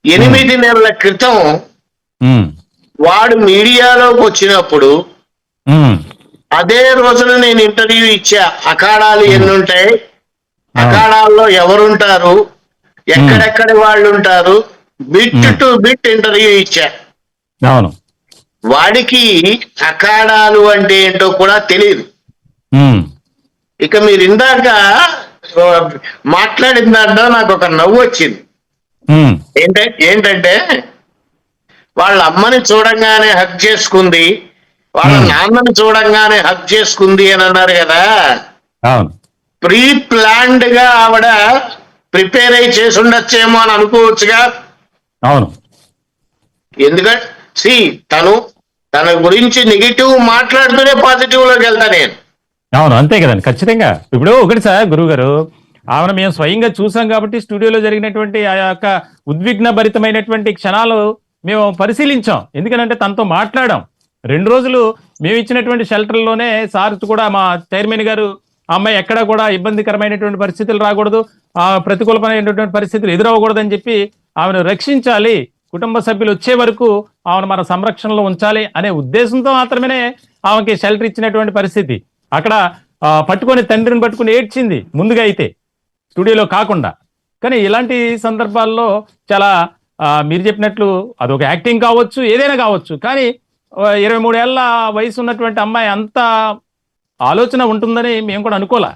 ఉమ్, 8 నెలల క్రితం ఉమ్, వాడు మీడియాలోకి వచ్చినప్పుడు ఉమ్, అదే రోజున నేను ఇంటర్వ్యూ ఇచ్చా. అఖాడాలు ఉమ్, ఎన్ని ఉంటాయి, అవును. అఖాడాల్లో ఎవరుంటారు, ఉమ్, ఎక్కడెక్కడి వాళ్ళు ఉంటారు, bit um, to bit interview ఇచ్చా. అవును. వాడికి అఖాడాలు అంటే ఏంటో కూడా తెలియదు. ఉమ్, ఇక మీరు ఇందాక ఆ, మాట్లాడిన దాంట్లో నాకు ఒక నవ్వు వచ్చింది. ఉమ్, ఏంటంటే వాళ్ళ అమ్మని చూడంగానే హక్ చేసుకుంది, వాళ్ళ ఉమ్, నాన్నని చూడంగానే హక్ చేసుకుంది అని అన్నారు కదా. అవును. ప్రీ ప్లాన్డ్ గా ఆవిడ ప్రిపేర్ అయి చేసి ఉండొచ్చేమో అని అనుకోవచ్చుగా. అవును. ఎందుకంటే సి తను తన గురించి నెగిటివ్ మాట్లాడుతూనే పాజిటివ్ లోకి వెళ్తా నేను. అవును, అంతే కదండి, ఖచ్చితంగా. ఇప్పుడు ఒకటి సార్, గురువు గారు, ఆమెను మేము స్వయంగా చూసాం కాబట్టి స్టూడియోలో జరిగినటువంటి ఆ యొక్క ఉద్విగ్న భరితమైనటువంటి క్షణాలు మేము పరిశీలించాం. ఎందుకంటే తనతో మాట్లాడాం 2 రోజులు. మేము ఇచ్చినటువంటి షెల్టర్లోనే సార్ కూడా, మా చైర్మన్ గారు, ఆ అమ్మాయి ఎక్కడా కూడా ఇబ్బందికరమైనటువంటి పరిస్థితులు రాకూడదు, ఆ ప్రతికూలమైనటువంటి పరిస్థితులు ఎదురవ్వకూడదని చెప్పి ఆమెను రక్షించాలి, కుటుంబ సభ్యులు వచ్చే వరకు ఆమెను మన సంరక్షణలో ఉంచాలి అనే ఉద్దేశంతో మాత్రమే ఆమెకి షెల్టర్ ఇచ్చినటువంటి పరిస్థితి. అక్కడ పట్టుకొని, తండ్రిని పట్టుకుని ఏడ్చింది ముందుగా అయితే, స్టూడియోలో కాకుండా. కానీ ఇలాంటి సందర్భాల్లో చాలా మీరు చెప్పినట్లు అదొక యాక్టింగ్ కావచ్చు, ఏదైనా కావచ్చు, కానీ 23 ఏళ్ల వయసు ఉన్నటువంటి అమ్మాయి అంత ఆలోచన ఉంటుందని మేము కూడా అనుకోలే.